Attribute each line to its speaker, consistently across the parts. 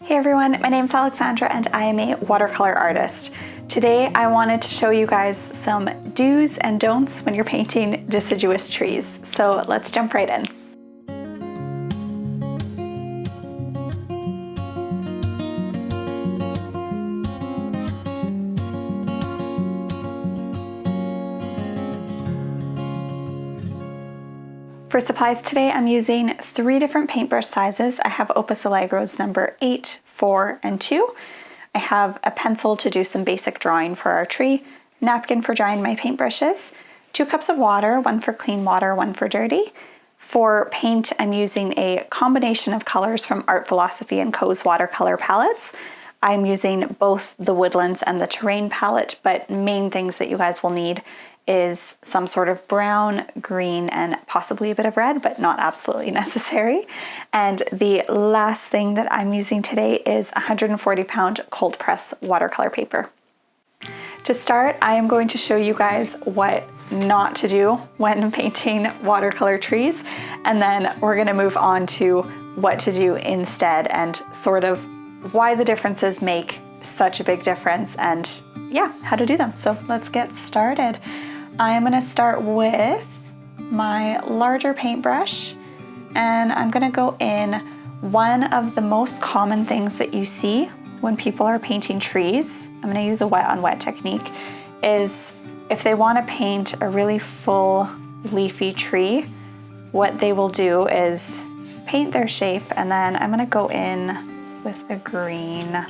Speaker 1: Hey everyone, my name is Alexandra and I am a watercolor artist. Today I wanted to show you guys some do's and don'ts when you're painting deciduous trees. So let's jump right in. For supplies today, I'm using 3 different paintbrush sizes. I have Opus Allegros number 8, 4, and 2. I have a pencil to do some basic drawing for our tree, napkin for drying my paintbrushes, 2 cups of water, 1 for clean water, 1 for dirty. For paint, I'm using a combination of colors from Art Philosophy and Co.'s watercolor palettes. I'm using both the Woodlands and the Terrain palette, but main things that you guys will need is some sort of brown, green, and possibly a bit of red, but not absolutely necessary. And the last thing that I'm using today is 140-pound cold press watercolor paper. To start, I am going to show you guys what not to do when painting watercolor trees, and then we're gonna move on to what to do instead and sort of why the differences make such a big difference and yeah, how to do them. So let's get started. I'm gonna start with my larger paintbrush and I'm gonna go in. One of the most common things that you see when people are painting trees, I'm gonna use a wet on wet technique, is if they wanna paint a really full leafy tree, what they will do is paint their shape and then I'm gonna go in with a green.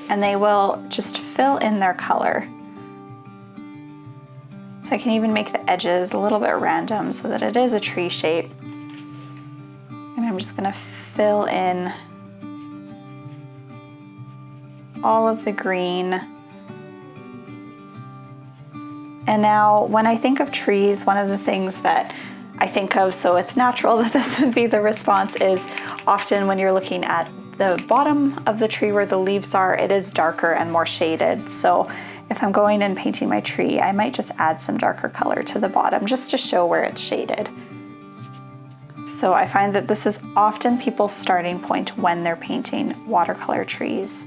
Speaker 1: And they will just fill in their color. So I can even make the edges a little bit random so that it is a tree shape. And I'm just gonna fill in all of the green. And now when I think of trees, one of the things that I think of, so it's natural that this would be the response, is often when you're looking at the bottom of the tree where the leaves are, it is darker and more shaded. So if I'm going and painting my tree, I might just add some darker color to the bottom just to show where it's shaded. So I find that this is often people's starting point when they're painting watercolor trees.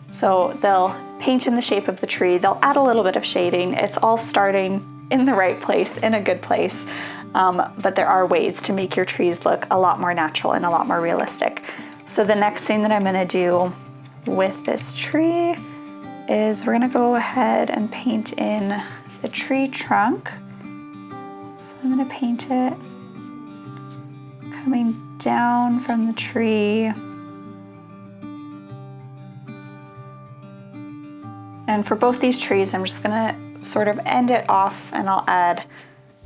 Speaker 1: So they'll paint in the shape of the tree, they'll add a little bit of shading. It's all starting in the right place, in a good place. But there are ways to make your trees look a lot more natural and a lot more realistic. So the next thing that I'm gonna do with this tree is we're gonna go ahead and paint in the tree trunk. So I'm gonna paint it coming down from the tree. And for both these trees, I'm just gonna sort of end it off and I'll add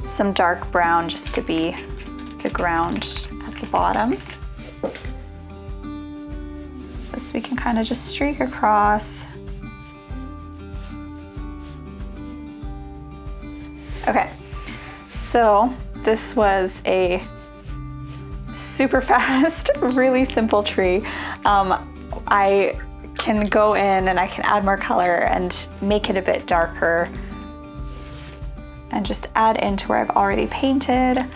Speaker 1: some dark brown just to be the ground at the bottom. So we can kind of just streak across. Okay, so this was a super fast, really simple tree. I can go in and I can add more color and make it a bit darker and just add into where I've already painted.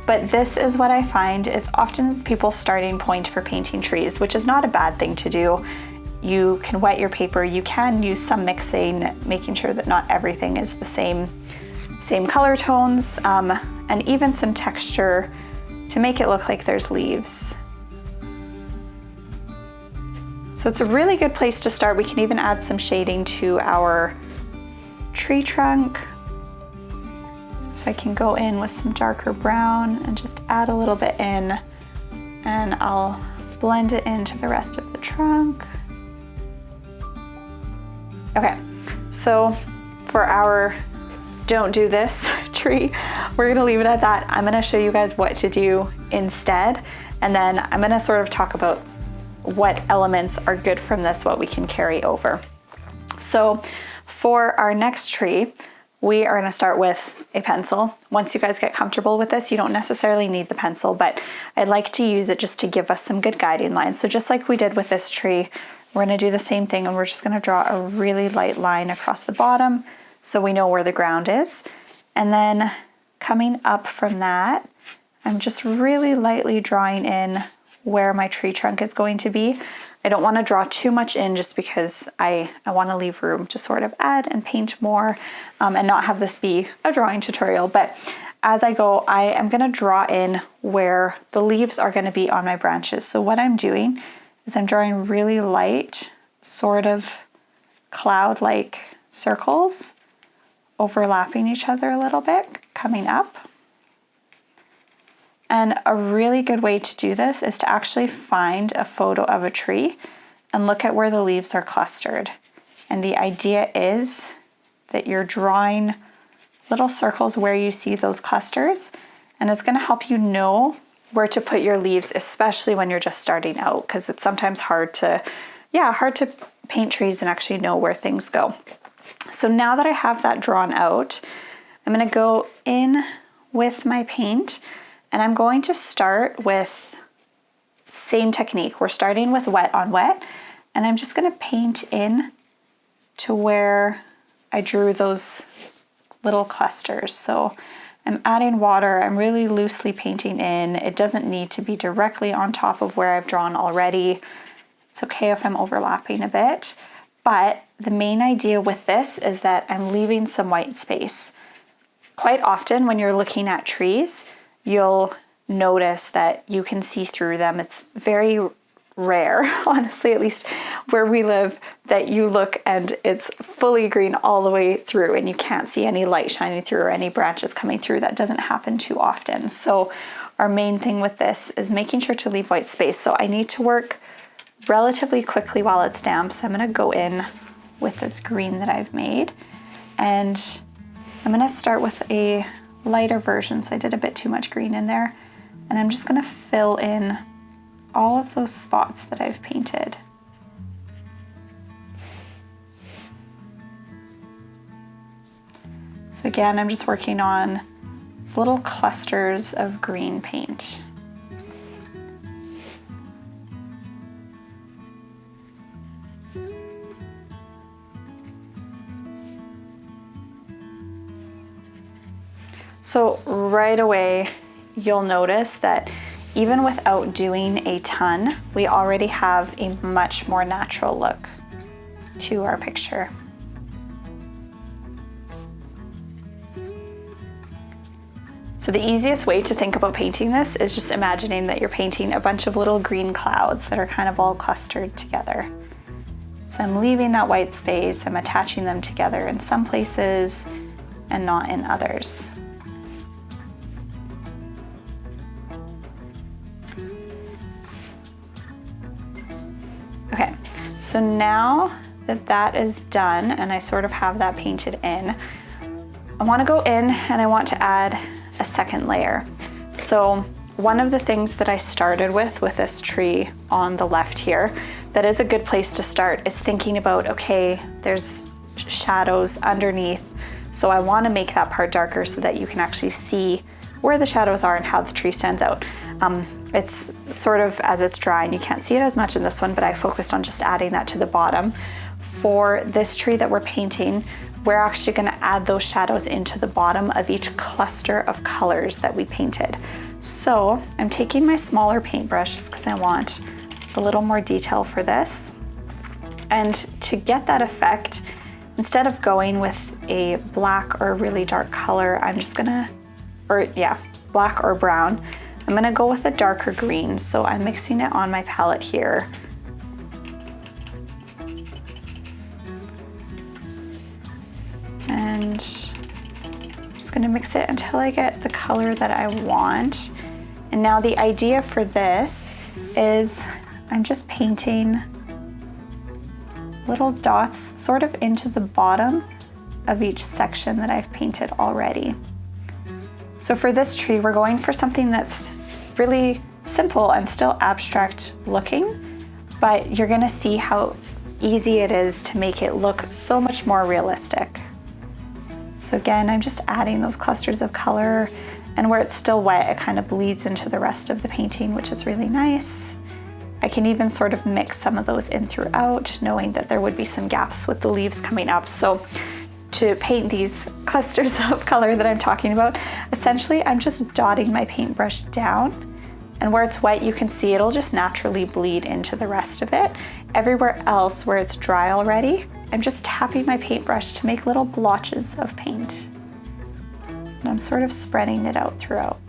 Speaker 1: But this is what I find is often people's starting point for painting trees, which is not a bad thing to do. You can wet your paper, you can use some mixing, making sure that not everything is the same color tones, and even some texture to make it look like there's leaves. So it's a really good place to start. We can even add some shading to our tree trunk. So I can go in with some darker brown and just add a little bit in and I'll blend it into the rest of the trunk. Okay, so for our don't do this tree, we're gonna leave it at that. I'm gonna show you guys what to do instead, and then I'm gonna sort of talk about what elements are good from this, what we can carry over. So for our next tree, we are gonna start with a pencil. Once you guys get comfortable with this, you don't necessarily need the pencil, but I'd like to use it just to give us some good guiding lines. So just like we did with this tree, we're gonna do the same thing and we're just gonna draw a really light line across the bottom so we know where the ground is. And then coming up from that, I'm just really lightly drawing in where my tree trunk is going to be. I don't want to draw too much in just because I want to leave room to sort of add and paint more and not have this be a drawing tutorial. But as I go, I am going to draw in where the leaves are going to be on my branches. So what I'm doing is I'm drawing really light, sort of cloud-like circles, overlapping each other a little bit, coming up. And a really good way to do this is to actually find a photo of a tree and look at where the leaves are clustered. And the idea is that you're drawing little circles where you see those clusters, and it's going to help you know where to put your leaves, especially when you're just starting out, because it's sometimes hard to paint trees and actually know where things go. So now that I have that drawn out, I'm going to go in with my paint. And I'm going to start with same technique. We're starting with wet on wet, and I'm just going to paint in to where I drew those little clusters. So I'm adding water, I'm really loosely painting in. It doesn't need to be directly on top of where I've drawn already. It's okay if I'm overlapping a bit, but the main idea with this is that I'm leaving some white space. Quite often when you're looking at trees, you'll notice that you can see through them. It's very rare, honestly, at least where we live, that you look and it's fully green all the way through and you can't see any light shining through or any branches coming through. That doesn't happen too often. So our main thing with this is making sure to leave white space. So I need to work relatively quickly while it's damp. So I'm going to go in with this green that I've made, and I'm going to start with a lighter version, so I did a bit too much green in there, and I'm just going to fill in all of those spots that I've painted. So again, I'm just working on these little clusters of green paint. So right away, you'll notice that even without doing a ton, we already have a much more natural look to our picture. So the easiest way to think about painting this is just imagining that you're painting a bunch of little green clouds that are kind of all clustered together. So I'm leaving that white space, I'm attaching them together in some places and not in others. Okay, so now that that is done and I sort of have that painted in, I want to go in and I want to add a second layer. So one of the things that I started with this tree on the left here, that is a good place to start, is thinking about, okay, there's shadows underneath, so I want to make that part darker so that you can actually see where the shadows are and how the tree stands out. It's sort of, as it's drying, you can't see it as much in this one, but I focused on just adding that to the bottom. For this tree that we're painting, we're actually going to add those shadows into the bottom of each cluster of colors that we painted. So I'm taking my smaller paintbrush just because I want a little more detail for this. And to get that effect, instead of going with a black or a really dark color, I'm just gonna, black or brown, I'm gonna go with a darker green. So I'm mixing it on my palette here. And I'm just gonna mix it until I get the color that I want. And now the idea for this is I'm just painting little dots sort of into the bottom of each section that I've painted already. So for this tree, we're going for something that's really simple and still abstract looking, but you're gonna see how easy it is to make it look so much more realistic. So again, I'm just adding those clusters of color, and where it's still wet, it kind of bleeds into the rest of the painting, which is really nice. I can even sort of mix some of those in throughout, knowing that there would be some gaps with the leaves coming up. So to paint these clusters of color that I'm talking about, essentially I'm just dotting my paintbrush down And where it's wet, you can see it'll just naturally bleed into the rest of it. Everywhere else where it's dry already, I'm just tapping my paintbrush to make little blotches of paint. And I'm sort of spreading it out throughout.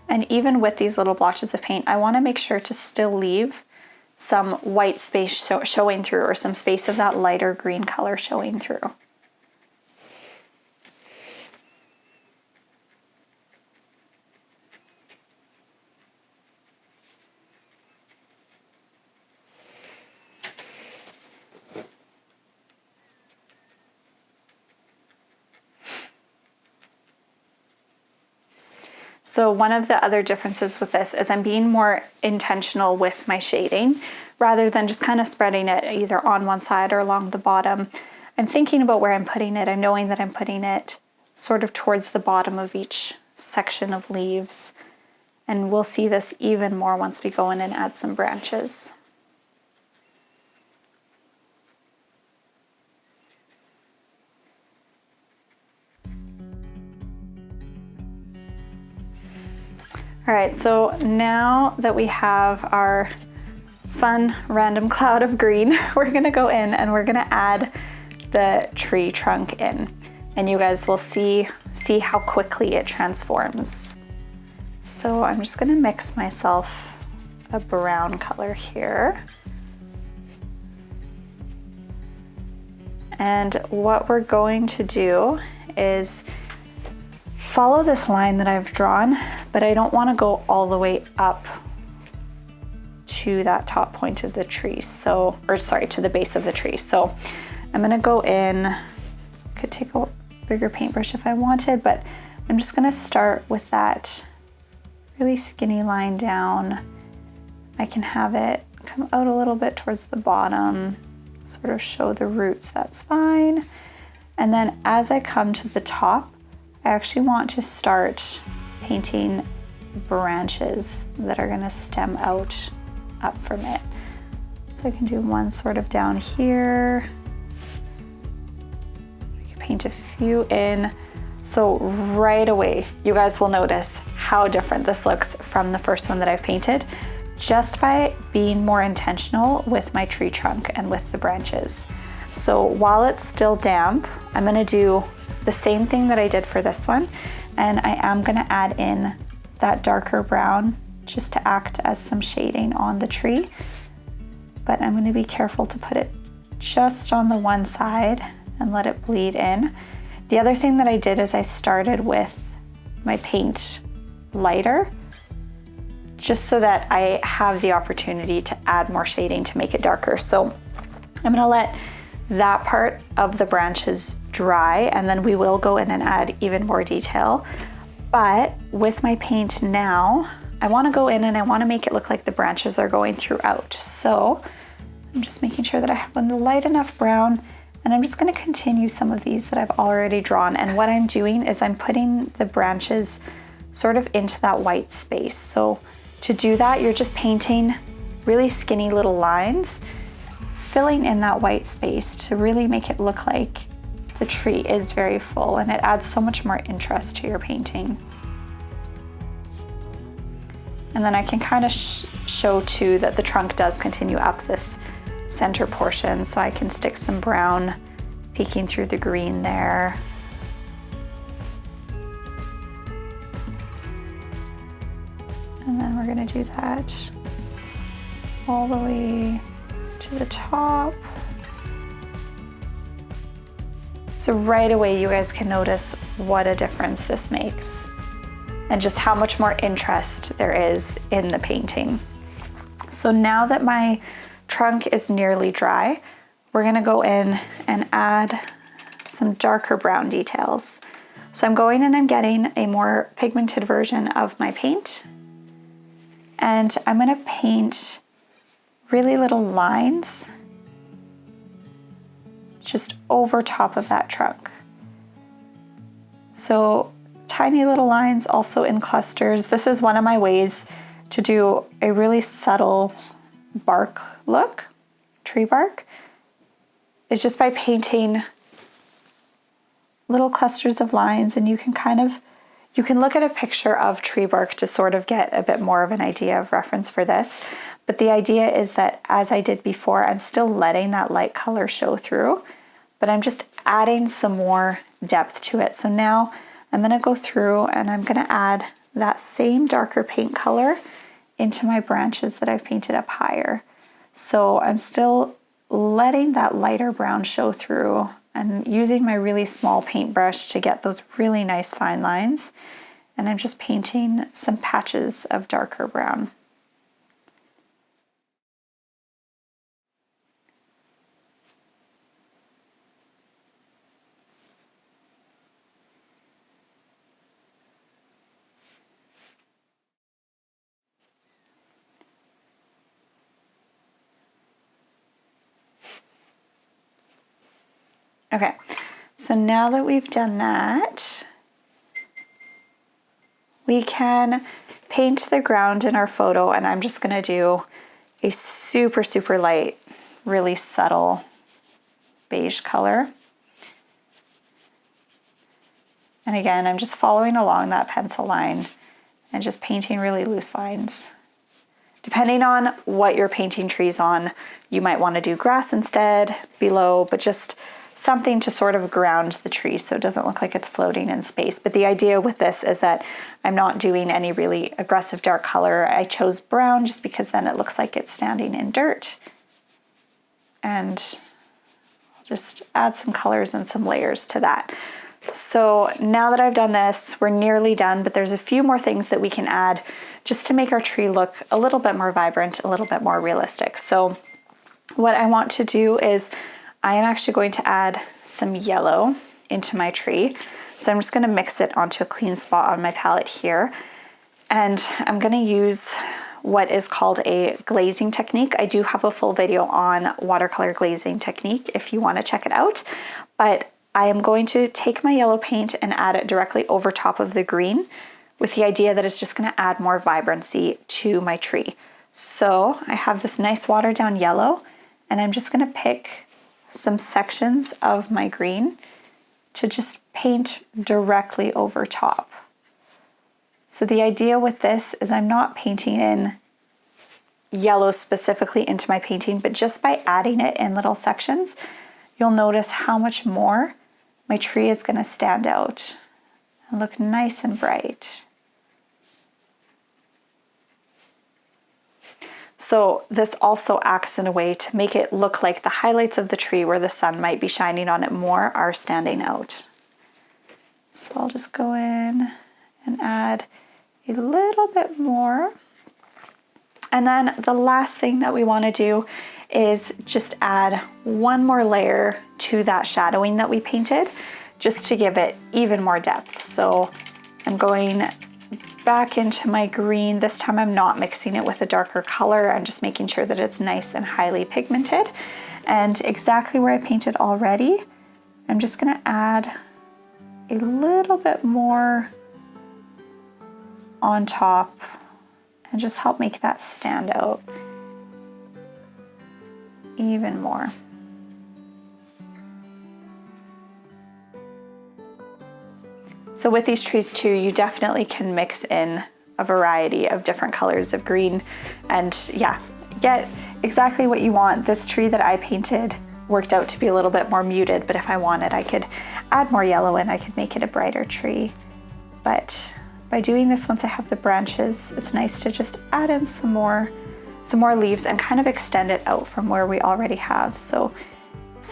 Speaker 1: And even with these little blotches of paint, I want to make sure to still leave some white space showing through, or some space of that lighter green color showing through. So one of the other differences with this is I'm being more intentional with my shading rather than just kind of spreading it either on one side or along the bottom. I'm thinking about where I'm putting it. I'm knowing that I'm putting it sort of towards the bottom of each section of leaves. And we'll see this even more once we go in and add some branches. All right, so now that we have our fun random cloud of green, we're gonna go in and we're gonna add the tree trunk in. And you guys will see how quickly it transforms. So I'm just gonna mix myself a brown color here. And what we're going to do is follow this line that I've drawn, but I don't want to go all the way up to that top point of the tree. So, or sorry, to the base of the tree. So I'm going to go in, could take a bigger paintbrush if I wanted, but I'm just going to start with that really skinny line down. I can have it come out a little bit towards the bottom, sort of show the roots, that's fine. And then as I come to the top, I actually want to start painting branches that are going to stem out up from it. So I can do one sort of down here. I can paint a few in. So right away, you guys will notice how different this looks from the first one that I've painted, just by being more intentional with my tree trunk and with the branches. So while it's still damp, I'm going to do the same thing that I did for this one, and I am going to add in that darker brown just to act as some shading on the tree, but I'm going to be careful to put it just on the one side and let it bleed in. The other thing that I did is I started with my paint lighter, just so that I have the opportunity to add more shading to make it darker. So I'm going to let that part of the branches dry, and then we will go in and add even more detail. But with my paint now, I want to go in and I want to make it look like the branches are going throughout. So I'm just making sure that I have a light enough brown, and I'm just going to continue some of these that I've already drawn. And what I'm doing is I'm putting the branches sort of into that white space. So to do that, you're just painting really skinny little lines, filling in that white space to really make it look like the tree is very full, and it adds so much more interest to your painting. And then I can kind of show too that the trunk does continue up this center portion, so I can stick some brown peeking through the green there. And then we're going to do that all the way to the top. So right away, you guys can notice what a difference this makes and just how much more interest there is in the painting. So now that my trunk is nearly dry, we're gonna go in and add some darker brown details. So I'm going and I'm getting a more pigmented version of my paint, and I'm gonna paint really little lines just over top of that trunk. So tiny little lines, also in clusters. This is one of my ways to do a really subtle bark look, tree bark, is just by painting little clusters of lines, and you can look at a picture of tree bark to sort of get a bit more of an idea of reference for this. But the idea is that, as I did before, I'm still letting that light color show through, but I'm just adding some more depth to it. So now I'm going to go through and I'm going to add that same darker paint color into my branches that I've painted up higher. So I'm still letting that lighter brown show through and using my really small paintbrush to get those really nice fine lines. And I'm just painting some patches of darker brown. Okay, so now that we've done that, we can paint the ground in our photo, and I'm just gonna do a super, super light, really subtle beige color. And again, I'm just following along that pencil line and just painting really loose lines. Depending on what you're painting trees on, you might want to do grass instead below, but just something to sort of ground the tree so it doesn't look like it's floating in space. But the idea with this is that I'm not doing any really aggressive dark color. I chose brown just because then it looks like it's standing in dirt. And I'll just add some colors and some layers to that. So now that I've done this, we're nearly done, but there's a few more things that we can add just to make our tree look a little bit more vibrant, a little bit more realistic. So what I want to do is I am actually going to add some yellow into my tree. So I'm just going to mix it onto a clean spot on my palette here. And I'm going to use what is called a glazing technique. I do have a full video on watercolor glazing technique if you want to check it out. But I am going to take my yellow paint and add it directly over top of the green with the idea that it's just going to add more vibrancy to my tree. So I have this nice watered down yellow, and I'm just going to pick some sections of my green to just paint directly over top. So the idea with this is I'm not painting in yellow specifically into my painting, but just by adding it in little sections, you'll notice how much more my tree is going to stand out and look nice and bright. So this also acts in a way to make it look like the highlights of the tree where the sun might be shining on it more are standing out. So I'll just go in and add a little bit more. And then the last thing that we want to do is just add one more layer to that shadowing that we painted, just to give it even more depth. So I'm going back into my green. This time I'm not mixing it with a darker color. I'm just making sure that it's nice and highly pigmented. And exactly where I painted already, I'm just going to add a little bit more on top and just help make that stand out even more. So with these trees too, you definitely can mix in a variety of different colors of green and yeah, get exactly what you want. This tree that I painted worked out to be a little bit more muted, but if I wanted, I could add more yellow and I could make it a brighter tree. But by doing this, once I have the branches, it's nice to just add in some more leaves and kind of extend it out from where we already have. So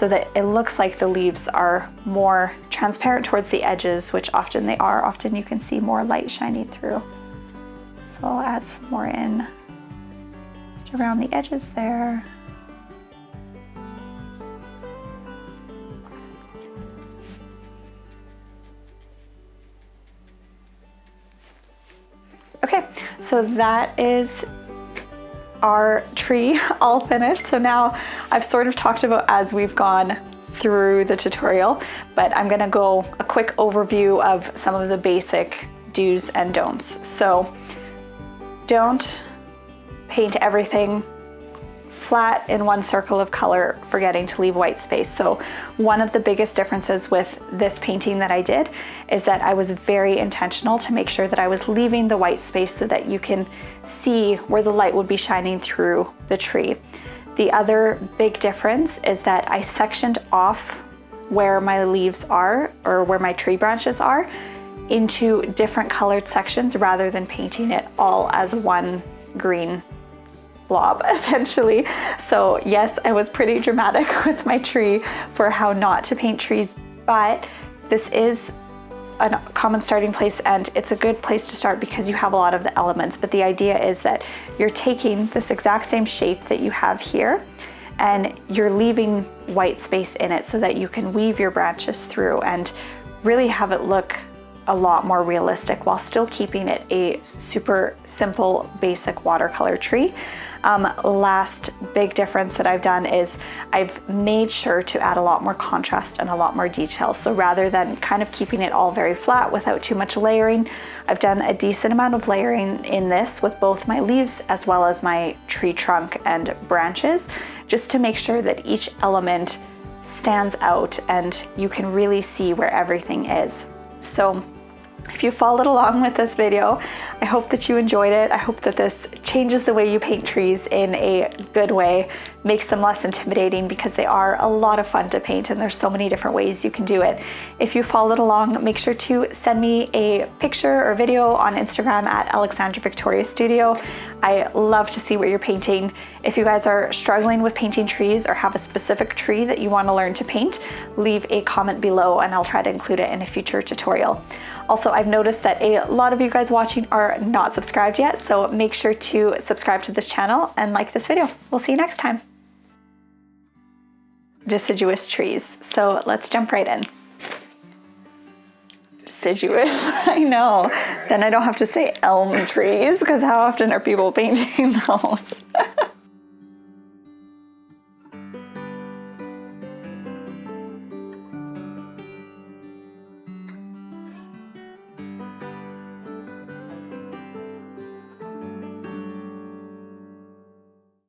Speaker 1: that it looks like the leaves are more transparent towards the edges, which often they are. Often you can see more light shining through. So I'll add some more in just around the edges there. Okay, so that is our tree all finished. So now I've sort of talked about as we've gone through the tutorial, but I'm gonna go a quick overview of some of the basic do's and don'ts. So don't paint everything flat in one circle of color, forgetting to leave white space. So one of the biggest differences with this painting that I did is that I was very intentional to make sure that I was leaving the white space so that you can see where the light would be shining through the tree. The other big difference is that I sectioned off where my leaves are, or where my tree branches are, into different colored sections rather than painting it all as one green blob, essentially. So yes, I was pretty dramatic with my tree for how not to paint trees, but this is a common starting place and it's a good place to start because you have a lot of the elements. But the idea is that you're taking this exact same shape that you have here and you're leaving white space in it so that you can weave your branches through and really have it look a lot more realistic while still keeping it a super simple, basic watercolor tree. Last big difference that I've done is I've made sure to add a lot more contrast and a lot more detail. So rather than kind of keeping it all very flat without too much layering, I've done a decent amount of layering in this with both my leaves as well as my tree trunk and branches, just to make sure that each element stands out and you can really see where everything is. So if you followed along with this video, I hope that you enjoyed it. I hope that this changes the way you paint trees in a good way, makes them less intimidating because they are a lot of fun to paint and there's so many different ways you can do it. If you followed along, make sure to send me a picture or video on Instagram at Alexandra Victoria Studio. I love to see what you're painting. If you guys are struggling with painting trees or have a specific tree that you want to learn to paint, leave a comment below and I'll try to include it in a future tutorial. Also, I've noticed that a lot of you guys watching are not subscribed yet, so make sure to subscribe to this channel and like this video. We'll see you next time. Deciduous trees. So let's jump right in. Deciduous, I know. Then I don't have to say elm trees because how often are people painting those?